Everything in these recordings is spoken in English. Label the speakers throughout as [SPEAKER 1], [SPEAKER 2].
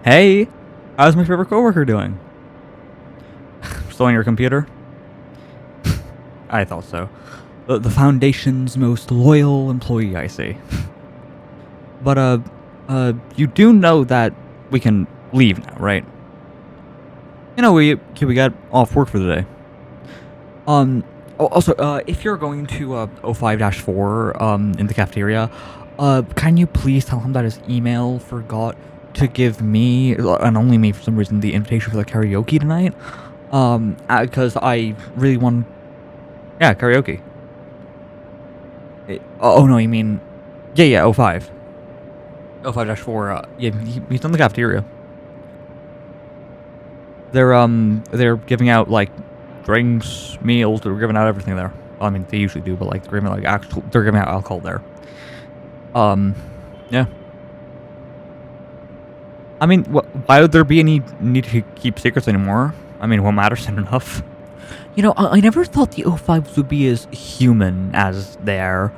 [SPEAKER 1] Hey, how's my favorite coworker doing? Still on your computer? I thought so. The Foundation's most loyal employee, I see. But, you do know that we can leave now, right? You know, we got off work for the day. Also, if you're going to, 05-4, in the cafeteria, can you please tell him that his email forgot to give me, and only me for some reason, the invitation for the karaoke tonight? Because I really want... Yeah, karaoke. Oh, no, you mean... Yeah, 05. 05-4, yeah, he's in the cafeteria. They're giving out, like, drinks, meals, they're giving out everything there. Well, I mean, they usually do, but, like, they're giving out alcohol there. Yeah. I mean, why would there be any need to keep secrets anymore? I mean, what matters isn't enough. You know, I never thought the O5s would be as human as they are.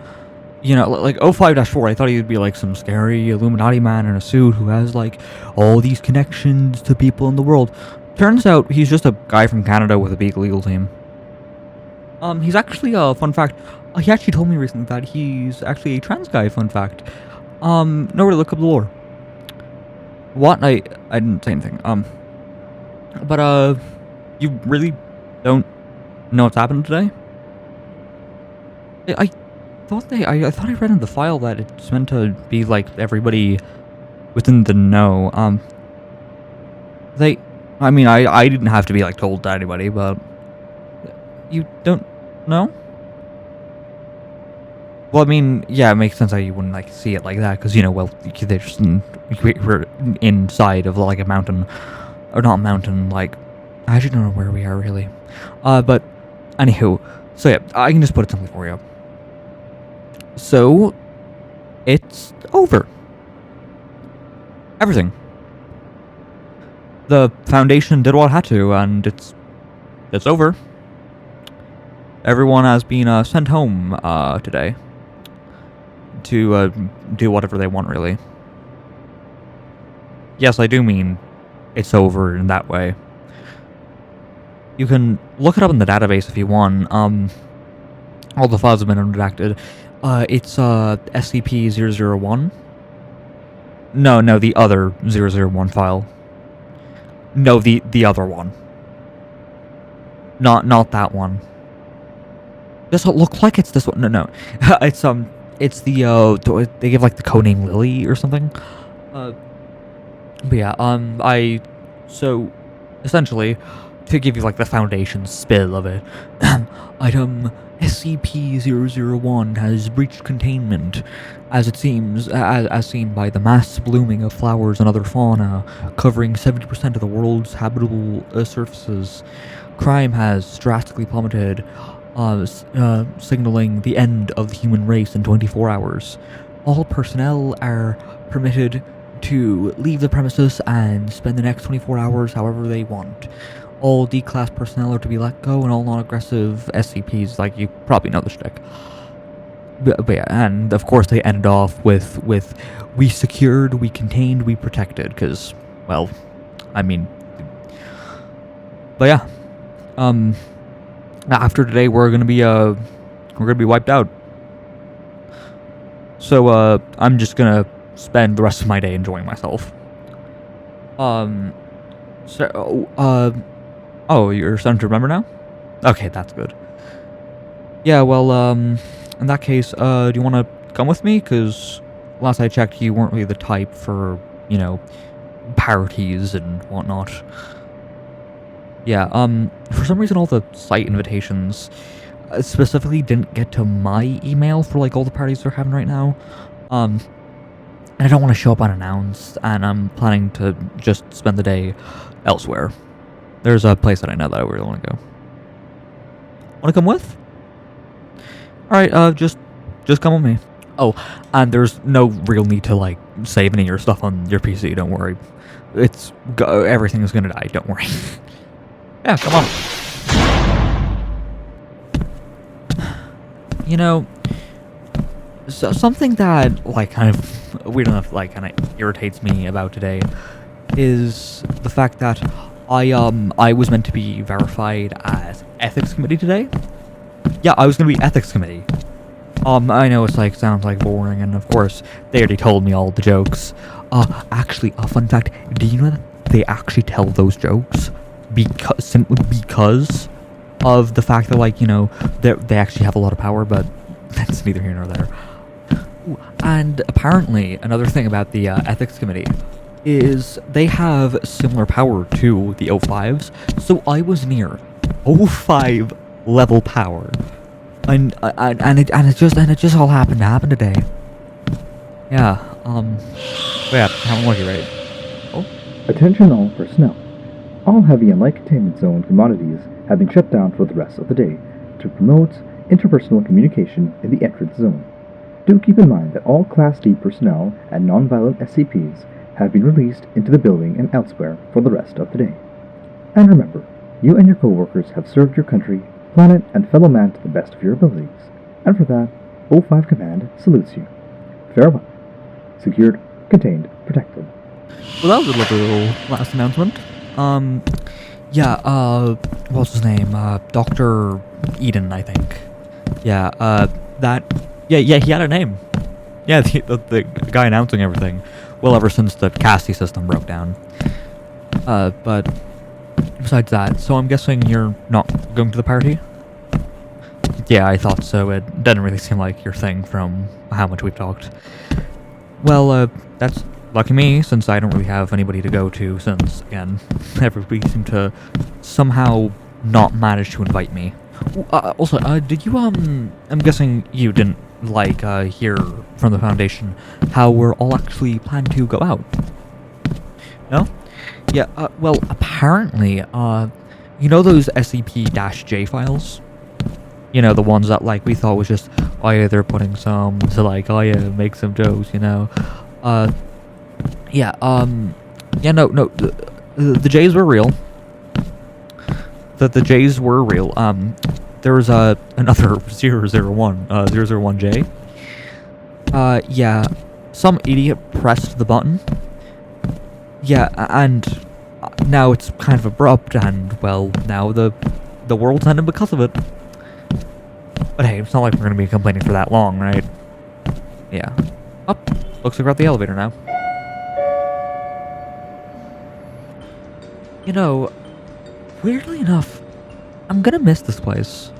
[SPEAKER 1] You know, like 05-4, I thought he would be like some scary Illuminati man in a suit who has like all these connections to people in the world. Turns out he's just a guy from Canada with a big legal team. He's actually a fun fact. He actually told me recently that he's actually a trans guy. Fun fact. Nowhere to look up the lore. What? I didn't say anything. But you really don't know what's happened today? I thought I thought I read in the file that it's meant to be like everybody within the know. I mean, I didn't have to be like told to anybody, but you don't know? Well, I mean, yeah, it makes sense how you wouldn't like see it like that, because you know, well, they're just we're inside of like a mountain, or not a mountain, like I actually don't know where we are really. But anywho, so yeah, I can just put it simply for you. So it's over. Everything. The Foundation did what it had to, and it's over. Everyone has been sent home today to do whatever they want, really. Yes, I do mean it's over in that way. You can look it up in the database if you want. All the files have been redacted. It's SCP-001. No, the other 001 file. No, the other one. Not that one. Does it look like it's this one? No. It's the they give like the codename Lily or something. But yeah, so essentially, to give you like the Foundation spill of it, item SCP-001 has breached containment, as it seems, as seen by the mass blooming of flowers and other fauna, covering 70% of the world's habitable surfaces. Crime has drastically plummeted, signaling the end of the human race in 24 hours. All personnel are permitted to leave the premises and spend the next 24 hours however they want. All D-class personnel are to be let go, and all non-aggressive SCPs, like, you probably know the shtick. But yeah, and of course they ended off with we secured, we contained, we protected, because, well, I mean, but yeah, after today we're gonna be wiped out. So I'm just gonna spend the rest of my day enjoying myself. Oh, you're starting to remember now? Okay, that's good. Yeah, well, in that case, do you want to come with me? Because last I checked, you weren't really the type for, you know, parties and whatnot. Yeah, for some reason all the site invitations specifically didn't get to my email for, like, all the parties they're having right now. And I don't want to show up unannounced, and I'm planning to just spend the day elsewhere. There's a place that I know that I really want to go. Want to come with? Alright, just come with me. Oh, and there's no real need to, like, save any of your stuff on your PC, don't worry. Everything is gonna die, don't worry. Yeah, come on. You know, so something that, like, kind of weird enough, like, kind of irritates me about today is the fact that I was meant to be verified as ethics committee today. Yeah, I was gonna be ethics committee. I know it's like, sounds like boring, and of course, they already told me all the jokes. Actually, a fun fact, do you know that they actually tell those jokes? Simply because of the fact that, like, you know, they actually have a lot of power, but that's neither here nor there. Ooh, and apparently, another thing about the ethics committee is they have similar power to the O5s, so I was near O5 level power. And it just all happened to happen today. Yeah, yeah, how lucky, right? Oh,
[SPEAKER 2] Attention all personnel. All heavy and light containment zone commodities have been shut down for the rest of the day to promote interpersonal communication in the entrance zone. Do keep in mind that all Class D personnel and non-violent SCPs have been released into the building and elsewhere for the rest of the day. And remember, you and your co-workers have served your country, planet, and fellow man to the best of your abilities, and for that, O5 Command salutes you. Farewell. Secured, contained, protected.
[SPEAKER 1] well, that was a lovely little last announcement. Yeah, what's his name? Dr. Eden, I think. Yeah, yeah, he had a name. Yeah, the guy announcing everything. Well, ever since the Cassie system broke down. But besides that, so I'm guessing you're not going to the party? Yeah, I thought so. It doesn't really seem like your thing from how much we've talked. Well, that's lucky me, since I don't really have anybody to go to, since, again, everybody seemed to somehow not manage to invite me. Also, did you, I'm guessing you didn't, like, hear from the Foundation how we're all actually planning to go out? No? Yeah, well, apparently, you know those SCP-J files? You know, the ones that, like, we thought was just, oh yeah, they're putting some to, like, oh yeah, make some jokes, you know? Yeah, no, the J's were real. The J's were real. There was, another 001J. Yeah, some idiot pressed the button. Yeah, and now it's kind of abrupt, and, well, now the world's ended because of it. But hey, it's not like we're gonna be complaining for that long, right? Yeah. Oh, looks like we're at the elevator now. You know, weirdly enough, I'm gonna miss this place.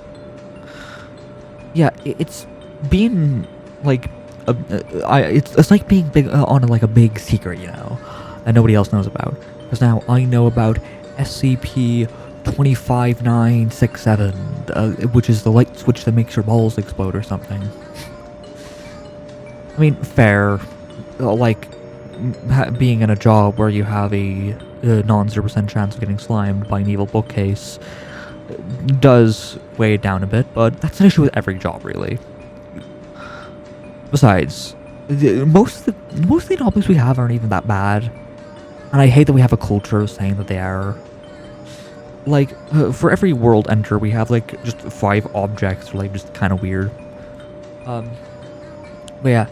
[SPEAKER 1] Yeah, it's being, like, it's like being big on, like, a big secret, you know, that nobody else knows about. Because now I know about SCP 25967, which is the light switch that makes your balls explode or something. I mean, fair. Like, being in a job where you have a non-0% chance of getting slimed by an evil bookcase does weigh it down a bit, but that's an issue with every job, really. Besides, most of the topics we have aren't even that bad, and I hate that we have a culture of saying that they are. Like, for every world enter, we have, like, just 5 objects, like, just kind of weird. But yeah.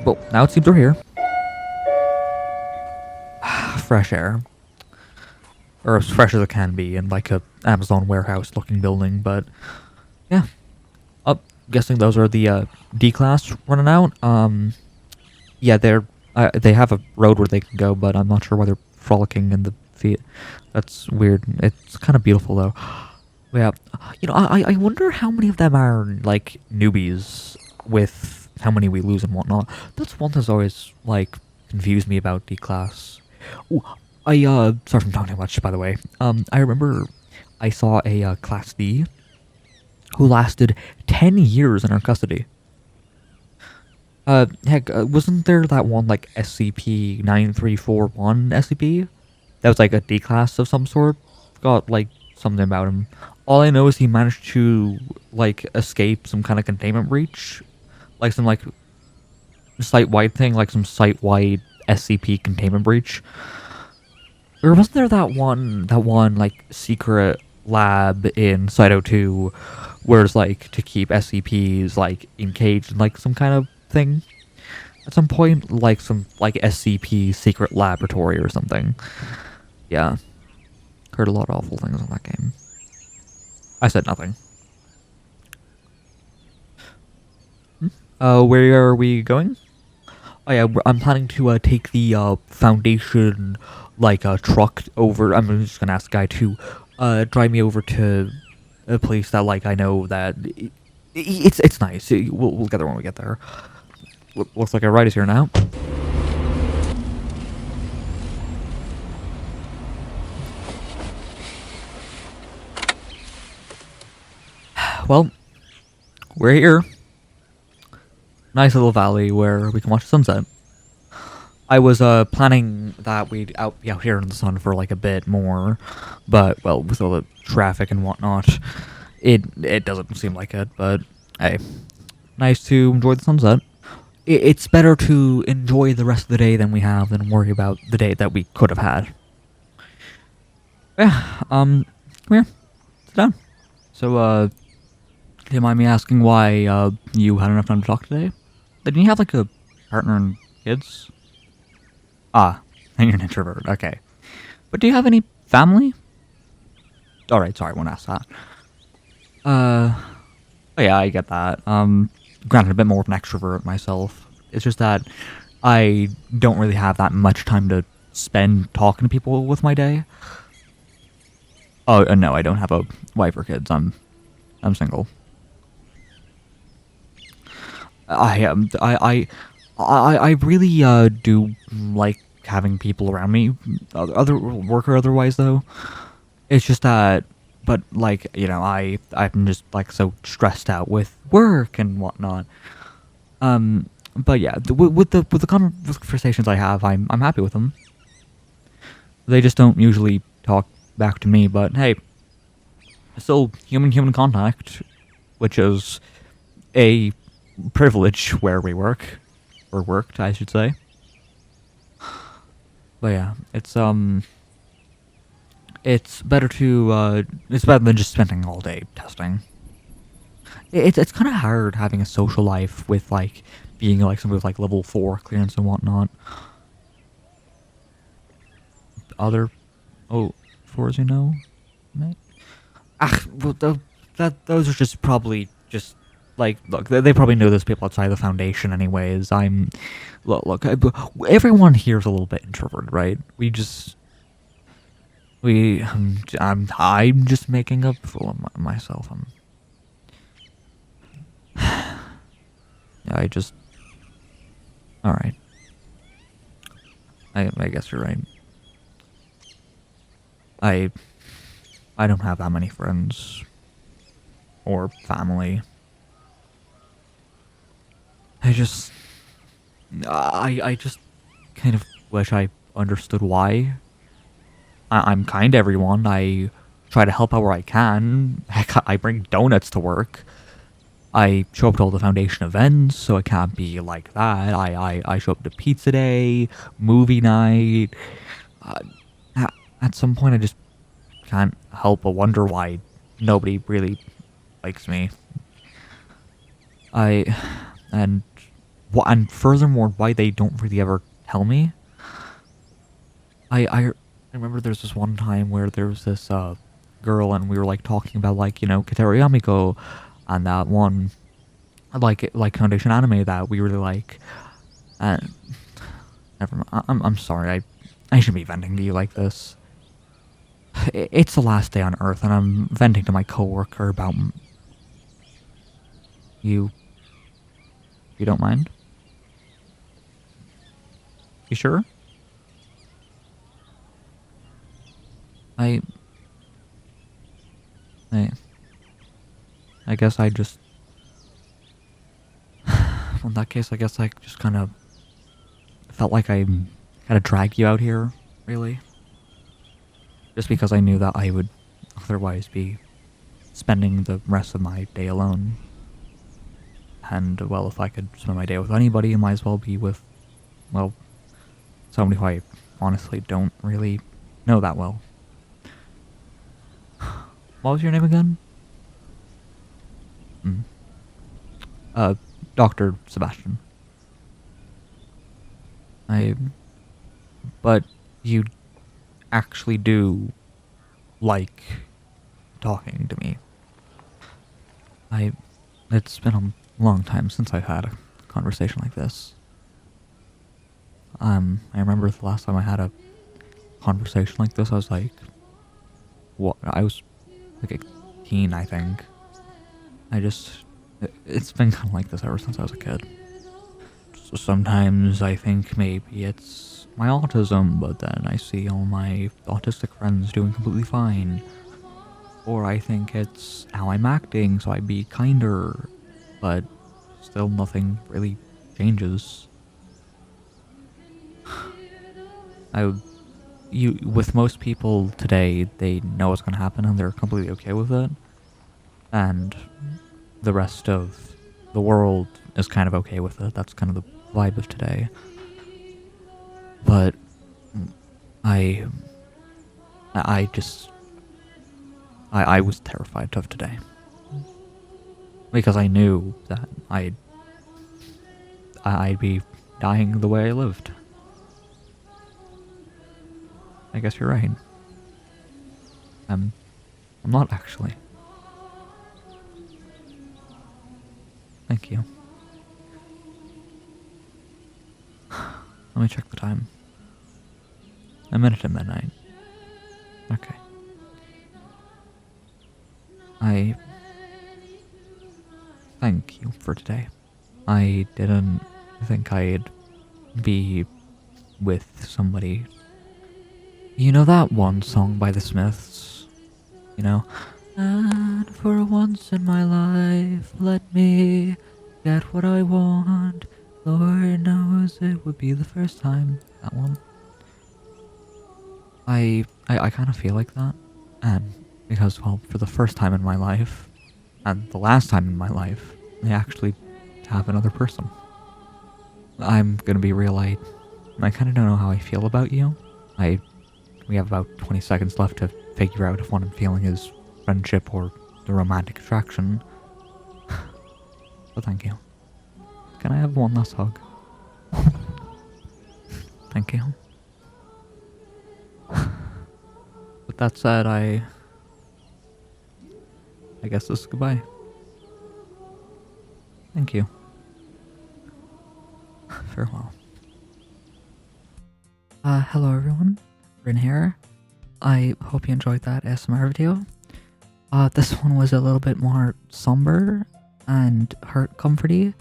[SPEAKER 1] Well, now it seems we're here. Fresh air. Or as fresh as it can be in, like, a Amazon warehouse-looking building, but yeah. Guessing those are the, D-class running out. Yeah, they have a road where they can go, but I'm not sure why they're frolicking in the feet. That's weird. It's kind of beautiful, though. Yeah, you know, I wonder how many of them are, like, newbies with how many we lose and whatnot. That's one that's always, like, confused me about D-class. Ooh, sorry for talking too much, by the way. I remember I saw a, Class D who lasted 10 years in our custody. Heck, wasn't there that one, like, SCP-9341 SCP? That was, like, a D-class of some sort? Got, like, something about him. All I know is he managed to, like, escape some kind of containment breach. Like, some, like, site-wide thing, like some site-wide SCP containment breach. Or wasn't there that one, like, secret lab in Site-02 where it's, like, to keep SCPs, like, encaged in, like, some kind of thing? at some point, like some like SCP secret laboratory or something. Yeah, heard a lot of awful things on that game. I said nothing. Where are we going? Oh yeah, I'm planning to take the Foundation truck over. I'm just gonna ask the guy to drive me over to a place that like I know that it's nice. We'll get there when we get there. Looks like our ride is here now. Well, we're here. Nice little valley where we can watch the sunset. I was planning that we'd be out here in the sun for like a bit more, but well, with all the traffic and whatnot, it doesn't seem like it. But hey, nice to enjoy the sunset. It's better to enjoy the rest of the day than worry about the day that we could have had. Yeah, come here, sit down. So, do you mind me asking why you had enough time to talk today? Didn't you have like a partner and kids? Ah, and you're an introvert, okay. But do you have any family? Alright, sorry, I won't ask that. Oh yeah, I get that. Granted, a bit more of an extrovert myself. It's just that I don't really have that much time to spend talking to people with my day. Oh, no, I don't have a wife or kids. I'm single. I really do like having people around me, other work or otherwise though. It's just that, but like I'm just like so stressed out with work and whatnot. But yeah, with the conversations I have, I'm happy with them. They just don't usually talk back to me, but hey, still human contact, which is a privilege where we work, or worked, I should say. But yeah, it's better than just spending all day testing. It's kind of hard having a social life with like being like somebody with like level 4 clearance and whatnot. Other, fours, mate. Well, those are just probably just like, look, they probably know those people outside the Foundation anyways. Look, everyone here is a little bit introverted, right? I'm just making a fool of myself. Alright. I guess you're right. I don't have that many friends. Or family. I just kind of wish I understood why. I'm kind to everyone. I try to help out where I can. Heck, I bring donuts to work. I show up to all the Foundation events, so it can't be like that. I show up to pizza day, movie night. At some point, I just can't help but wonder why nobody really likes me. And furthermore, why they don't really ever tell me. I remember there's this one time where there was this girl, and we were like talking about like Kateru Yamiko, and that one like Foundation anime that we really like. And never mind. I'm sorry. I shouldn't be venting to you like this. It's the last day on Earth, and I'm venting to my coworker about you. You don't mind? You sure? I guess I just... in that case, I guess I just kind of felt like I had to drag you out here, really. Just because I knew that I would otherwise be spending the rest of my day alone. And, well, if I could spend my day with anybody, it might as well be with, well, somebody who I honestly don't really know that well. What was your name again? Dr. Sebastian. But you actually do like talking to me. It's been a long time since I've had a conversation like this. I remember the last time I had a conversation like this, I was like, what? I was like 18, I think. It's been kind of like this ever since I was a kid. So sometimes I think maybe it's my autism, but then I see all my autistic friends doing completely fine. Or I think it's how I'm acting, so I'd be kinder, but still nothing really changes. With most people today, they know what's gonna happen and they're completely okay with it. And the rest of the world is kind of okay with it. That's kind of the vibe of today. But I was terrified of today. Because I knew that I'd be dying the way I lived. I guess you're right. I'm not actually. Thank you. Let me check the time. A minute to midnight. Okay. I thank you for today. I didn't think I'd be with somebody. You know that one song by the Smiths? You know? And for once in my life, let me get what I want. Lord knows it would be the first time. That one. I kind of feel like that. And because, well, for the first time in my life, and the last time in my life, I actually have another person. I'm gonna be real, I kind of don't know how I feel about you. We have about 20 seconds left to figure out if what I'm feeling is friendship or the romantic attraction. So thank you. Can I have one last hug? Thank you. With that said, I guess this is goodbye. Thank you. Farewell. Hello everyone. Rinn here. I hope you enjoyed that ASMR video. This one was a little bit more somber and comforty,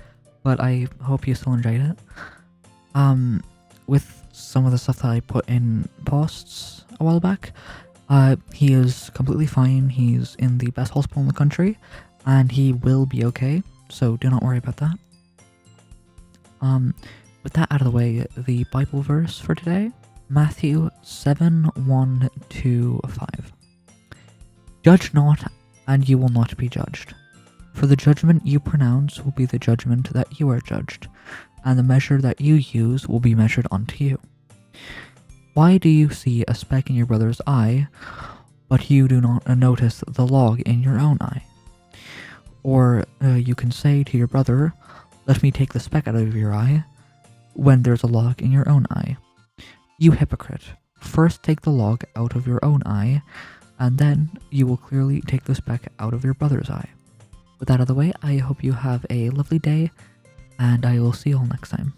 [SPEAKER 1] but I hope you still enjoyed it. With some of the stuff that I put in posts a while back, he is completely fine. He's in the best hospital in the country, and he will be okay, so do not worry about that. With that out of the way, the Bible verse for today, Matthew 7:1-5. Judge not, and you will not be judged. For the judgment you pronounce will be the judgment that you are judged, and the measure that you use will be measured unto you. Why do you see a speck in your brother's eye, but you do not notice the log in your own eye? Or you can say to your brother, let me take the speck out of your eye, when there's a log in your own eye. You hypocrite, first take the log out of your own eye, and then you will clearly take the speck out of your brother's eye. With that out of the way, I hope you have a lovely day, and I will see you all next time.